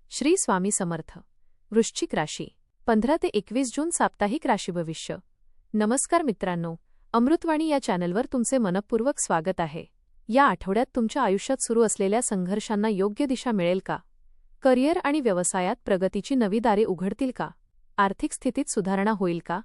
श्री स्वामी समर्थ. वृश्चिक राशी 15 ते 21 जून साप्ताहिक राशी भविष्य. नमस्कार मित्रांनो, अमृतवाणी या चॅनलवर तुमचे मनपूर्वक स्वागत आहे. या आठवड्यात तुमच्या आयुष्यात सुरू असलेल्या संघर्षांना योग्य दिशा मिळेल का? करिअर आणि व्यवसायात प्रगतीची नवी दारे उघडतील का? आर्थिक स्थितीत सुधारणा होईल का?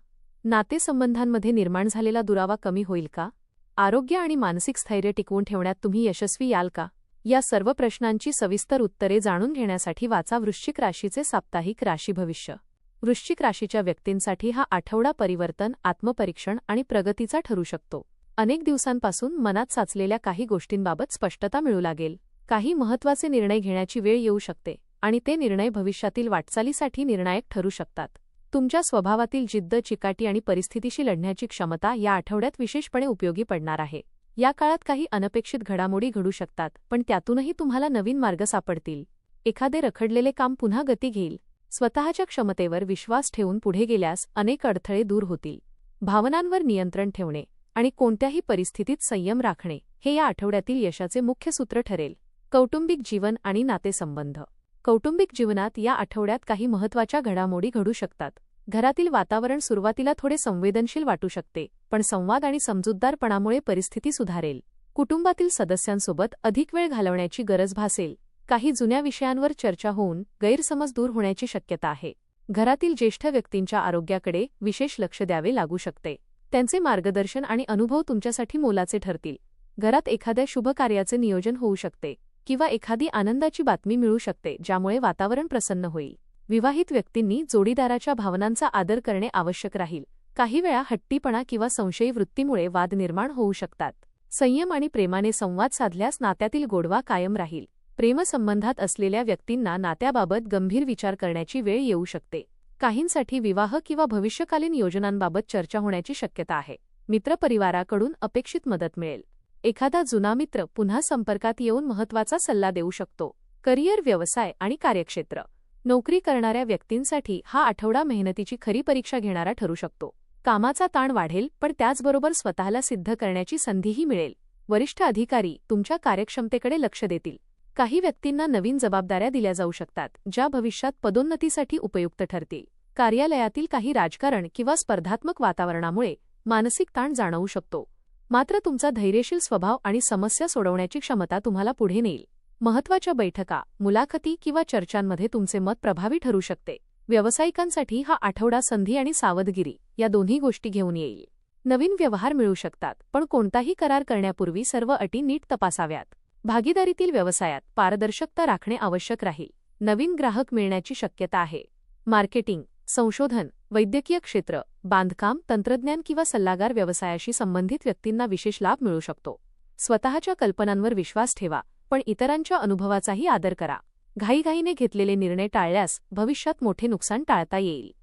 नातेसंबंधांमध्ये निर्माण झालेला दुरावा कमी होईल का? आरोग्य आणि मानसिक स्थैर्य टिकवून ठेवण्यात तुम्ही यशस्वी याल का? या सर्व प्रश्नांची सविस्तर उत्तरे जाणून घेण्यासाठी वाचा वृश्चिक राशीचे साप्ताहिक राशी भविष्य. वृश्चिक राशीच्या व्यक्तींसाठी हा आठवडा परिवर्तन, आत्मपरीक्षण आणि प्रगतीचा ठरू शकतो. अनेक दिवसांपासून मनात साचलेल्या काही गोष्टींबाबत स्पष्टता मिळू लागेल. काही महत्त्वाचे निर्णय घेण्याची वेळ येऊ शकते आणि ते निर्णय भविष्यातील वाटचालीसाठी निर्णायक ठरू शकतात. तुमच्या स्वभावातील जिद्द, चिकाटी आणि परिस्थितीशी लढण्याची क्षमता या आठवड्यात विशेषपणे उपयोगी पडणार आहे. या काळात काही अनपेक्षित घडामोडी घडू शकतात, पण त्यातूनही तुम्हाला नवीन मार्ग सापडतील. एखादे रखडलेले काम पुन्हा गती घेईल. स्वतःच्या क्षमतेवर विश्वास ठेवून पुढे गेल्यास अनेक अडथळे दूर होतील. भावनांवर नियंत्रण ठेवणे आणि कोणत्याही परिस्थितीत संयम राखणे हे या आठवड्यातील यशाचे मुख्य सूत्र ठरेल. कौटुंबिक जीवन आणि नातेसंबंध. कौटुंबिक जीवनात या आठवड्यात काही महत्त्वाच्या घडामोडी घडू शकतात. घरातील वातावरण सुरुवातीला थोडे संवेदनशील वाटू शकते, पण संवाद आणि समजूतदारपणामुळे परिस्थिती सुधारेल. कुटुंबातील सदस्यांसोबत अधिक वेळ घालवण्याची गरज भासेल. काही जुन्या विषयांवर चर्चा होऊन गैरसमज दूर होण्याची शक्यता आहे. घरातील ज्येष्ठ व्यक्तींच्या आरोग्याकडे विशेष लक्ष द्यावे लागू शकते. त्यांचे मार्गदर्शन आणि अनुभव तुमच्यासाठी मोलाचे ठरतील. घरात एखाद्या शुभ कार्याचे नियोजन होऊ शकते किंवा एखादी आनंदाची बातमी मिळू शकते, ज्यामुळे वातावरण प्रसन्न होईल. विवाहित व्यक्तींनी जोडीदाराच्या भावनांचा आदर करणे आवश्यक राहील. काही वेळा हट्टीपणा किंवा संशयी वृत्तीमुळे वाद निर्माण होऊ शकतात. संयम आणि प्रेमाने संवाद साधल्यास नात्यातील गोडवा कायम राहील. प्रेमसंबंधात असलेल्या व्यक्तींना नात्याबाबत गंभीर विचार करण्याची वेळ येऊ शकते. काहींसाठी विवाह किंवा भविष्यकालीन योजनांबाबत चर्चा होण्याची शक्यता आहे. मित्रपरिवाराकडून अपेक्षित मदत मिळेल. एखादा जुना मित्र पुन्हा संपर्कात येऊन महत्त्वाचा सल्ला देऊ शकतो. करिअर, व्यवसाय आणि कार्यक्षेत्र. नोकरी करणाऱ्या व्यक्तींसाठी हा आठवडा मेहनतीची खरी परीक्षा घेणारा ठरू शकतो. कामाचा ताण वाढेल, पण त्याचबरोबर स्वतःला सिद्ध करण्याची संधीही मिळेल. वरिष्ठ अधिकारी तुमच्या कार्यक्षमतेकडे लक्ष देतील. काही व्यक्तींना नवीन जबाबदाऱ्या दिल्या जाऊ शकतात, ज्या भविष्यात पदोन्नतीसाठी उपयुक्त ठरतील. कार्यालयातील काही राजकारण किंवा स्पर्धात्मक वातावरणामुळे मानसिक ताण जाणवू शकतो. मात्र तुमचा धैर्यशील स्वभाव आणि समस्या सोडवण्याची क्षमता तुम्हाला पुढे नेईल. महत्त्वाच्या बैठका, मुलाखती किंवा चर्चांमध्ये तुमचे मत प्रभावी ठरू शकते. व्यावसायिकांसाठी हा आठवडा संधी आणि सावधगिरी या दोन्ही गोष्टी घेऊन येईल. नवीन व्यवहार मिळू शकतात, पण कोणताही करार करण्यापूर्वी सर्व अटी नीट तपासाव्यात. भागीदारीतील व्यवसायात पारदर्शकता राखणे आवश्यक राहील. नवीन ग्राहक मिळण्याची शक्यता आहे. मार्केटिंग, संशोधन, वैद्यकीय क्षेत्र, बांधकाम, तंत्रज्ञान किंवा सल्लागार व्यवसायाशी संबंधित व्यक्तींना विशेष लाभ मिळू शकतो. स्वतःच्या कल्पनांवर विश्वास ठेवा, पण इतरांच्या अनुभवाचाही आदर करा. घाईघाईने घेतलेले निर्णय टाळल्यास भविष्यात मोठे नुकसान टाळता येईल.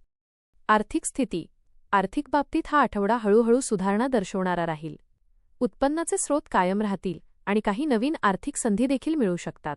आर्थिक स्थिती. आर्थिक बाबतीत हा आठवडा हळूहळू सुधारणा दर्शवणारा राहील. उत्पन्नाचे स्रोत कायम राहतील आणि काही नवीन आर्थिक संधी देखील मिळू शकतात.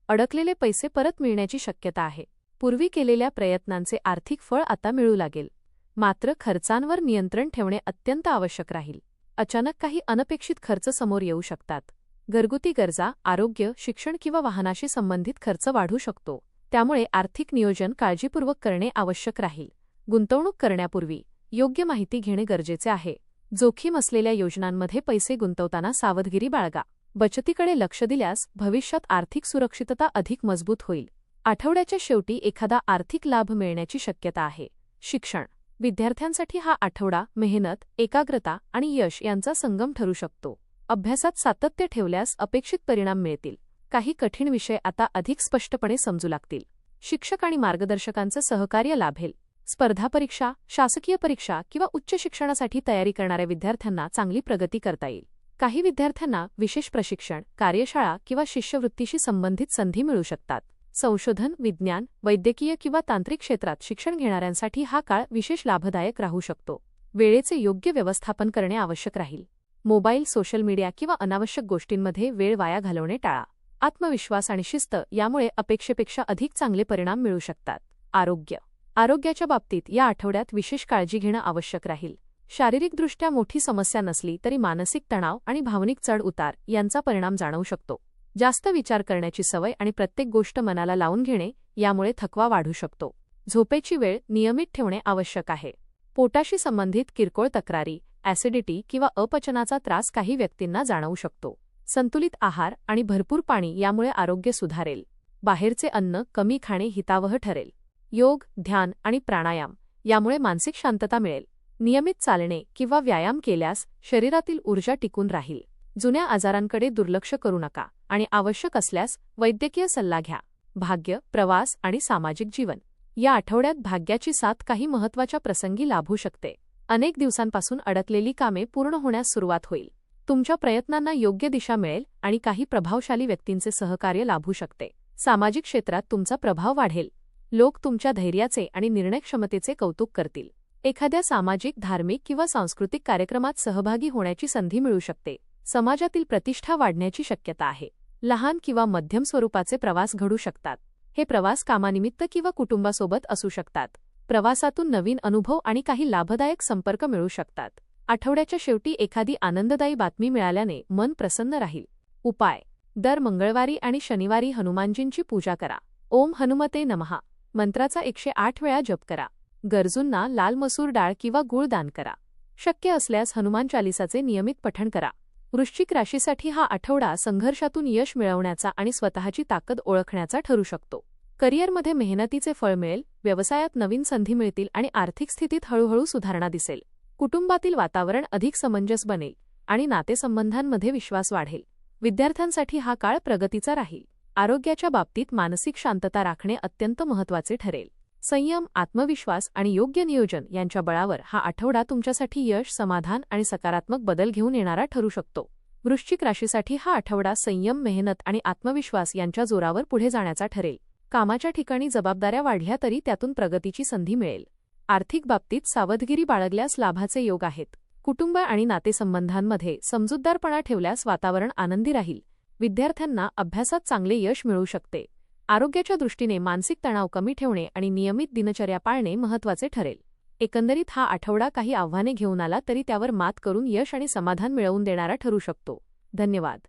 अडकलेले पैसे परत मिळण्याची शक्यता आहे. पूर्वी केलेल्या प्रयत्नांचे आर्थिक फळ आता मिळू लागेल. मात्र खर्चांवर नियंत्रण ठेवणे अत्यंत आवश्यक राहील. अचानक काही अनपेक्षित खर्च समोर येऊ शकतात. घरगुती गरजा, आरोग्य, शिक्षण किंवा वाहनाशी संबंधित खर्च वाढू शकतो. त्यामुळे आर्थिक नियोजन काळजीपूर्वक करणे आवश्यक राहील. गुंतवणूक करण्यापूर्वी योग्य माहिती घेणे गरजेचे आहे. जोखीम असलेल्या योजनांमध्ये पैसे गुंतवताना सावधगिरी बाळगा. बचतीकडे लक्ष दिल्यास भविष्यात आर्थिक सुरक्षितता अधिक मजबूत होईल. आठवड्याच्या शेवटी एखादा आर्थिक लाभ मिळण्याची शक्यता आहे. शिक्षण. विद्यार्थ्यांसाठी हा आठवडा मेहनत, एकाग्रता आणि यश यांचा संगम ठरू शकतो. अभ्यासात सातत्य ठेवल्यास अपेक्षित परिणाम मिळतील. काही कठीण विषय आता अधिक स्पष्टपणे समजू लागतील. शिक्षक आणि मार्गदर्शकांचं सहकार्य लाभेल. स्पर्धा परीक्षा, शासकीय परीक्षा किंवा उच्च शिक्षणासाठी तयारी करणाऱ्या विद्यार्थ्यांना चांगली प्रगती करता येईल. काही विद्यार्थ्यांना विशेष प्रशिक्षण, कार्यशाळा किंवा शिष्यवृत्तीशी संबंधित संधी मिळू शकतात. संशोधन, विज्ञान, वैद्यकीय किंवा तांत्रिक क्षेत्रात शिक्षण घेणाऱ्यांसाठी हा काळ विशेष लाभदायक राहू शकतो. वेळेचे योग्य व्यवस्थापन करणे आवश्यक राहील. मोबाईल, सोशल मीडिया किंवा अनावश्यक गोष्टींमध्ये वेळ वाया घालवणे टाळा. आत्मविश्वास आणि शिस्त यामुळे अपेक्षेपेक्षा अधिक चांगले परिणाम मिळू शकतात. आरोग्य. आरोग्याच्या बाबतीत या आठवड्यात विशेष काळजी घेणं आवश्यक राहील. शारीरिकदृष्ट्या मोठी समस्या नसली तरी मानसिक तणाव आणि भावनिक चढ-उतार यांचा परिणाम जाणवू शकतो. जास्त विचार करण्याची सवय आणि प्रत्येक गोष्ट मनाला लावून घेणे यामुळे थकवा वाढू शकतो. झोपेची वेळ नियमित ठेवणे आवश्यक आहे. पोटाशी संबंधित किरकोळ तक्रारी, ॲसिडिटी किंवा अपचनाचा त्रास काही व्यक्तींना जाणवू शकतो. संतुलित आहार आणि भरपूर पाणी यामुळे आरोग्य सुधारेल. बाहेरचे अन्न कमी खाणे हितावह ठरेल. योग, ध्यान आणि प्राणायाम यामुळे मानसिक शांतता मिळेल. नियमित चालणे किंवा व्यायाम केल्यास शरीरातील ऊर्जा टिकून राहील. जुन्या आजारांकडे दुर्लक्ष करू नका आणि आवश्यक असल्यास वैद्यकीय सल्ला घ्या. भाग्य, प्रवास आणि सामाजिक जीवन. या आठवड्यात भाग्याची साथ काही महत्त्वाच्या प्रसंगी लाभू शकते. अनेक दिवसांपासून अडकलेली कामे पूर्ण होण्यास सुरुवात होईल. तुमच्या प्रयत्नांना योग्य दिशा मिळेल आणि काही प्रभावशाली व्यक्तींचे सहकार्य लाभू शकते. सामाजिक क्षेत्रात तुमचा प्रभाव वाढेल. लोक तुमच्या धैर्याचे आणि निर्णयक्षमतेचे कौतुक करतील. एखाद्या सामाजिक, धार्मिक किंवा सांस्कृतिक कार्यक्रमात सहभागी होण्याची संधी मिळू शकते. समाजातील प्रतिष्ठा वाढण्याची शक्यता आहे. लहान किंवा मध्यम स्वरूपाचे प्रवास घडू शकतात. हे प्रवास कामानिमित्त किंवा कुटुंबासोबत असू शकतात. प्रवासातून नवीन अनुभव आणि काही लाभदायक संपर्क मिळू शकतात. आठवड्याच्या शेवटी एखादी आनंददायी बातमी मिळाल्याने मन प्रसन्न राहील. उपाय: दर मंगळवारी आणि शनिवारी हनुमानजींची पूजा करा. ओम हनुमते नमः मंत्राचा 108 वेळा जप करा. गरजूंना लाल मसूर डाळ किंवा गूळ दान करा. शक्य असल्यास हनुमान चालीसाचे नियमित पठण करा. वृश्चिक राशीसाठी हा आठवडा संघर्षातून यश मिळवण्याचा आणि स्वतःची ताकद ओळखण्याचा ठरू शकतो. करिअरमध्ये मेहनतीचे फळ मिळेल. व्यवसायात नवीन संधी मिळतील आणि आर्थिक स्थितीत हळूहळू सुधारणा दिसेल. कुटुंबातील वातावरण अधिक समंजस बनेल आणि नातेसंबंधांमध्ये विश्वास वाढेल. विद्यार्थ्यांसाठी हा काळ प्रगतीचा राहील. आरोग्याच्या बाबतीत मानसिक शांतता राखणे अत्यंत महत्त्वाचे ठरेल. संयम, आत्मविश्वास आणि योग्य नियोजन यांच्या बळावर हा आठवडा तुमच्यासाठी यश, समाधान आणि सकारात्मक बदल घेऊन येणारा ठरू शकतो. वृश्चिक राशीसाठी हा आठवडा संयम, मेहनत आणि आत्मविश्वास यांच्या जोरावर पुढे जाण्याचा ठरेल. कामाच्या ठिकाणी जबाबदाऱ्या वाढल्या तरी त्यातून प्रगतीची संधी मिळेल. आर्थिक बाबतीत सावधगिरी बाळगल्यास लाभाचे योग आहेत. कुटुंब आणि नातेसंबंधांमध्ये समजूतदारपणा ठेवल्यास वातावरण आनंदी राहील. विद्यार्थ्यांना अभ्यासात चांगले यश मिळू शकते. आरोग्याच्या दृष्टीने मानसिक तणाव कमी ठेवणे आणि नियमित दिनचर्या पाळणे महत्त्वाचे ठरेल. एकंदरीत हा आठवडा काही आव्हाने घेऊन आला तरी त्यावर मात करून यश आणि समाधान मिळवून देणारा ठरू शकतो. धन्यवाद.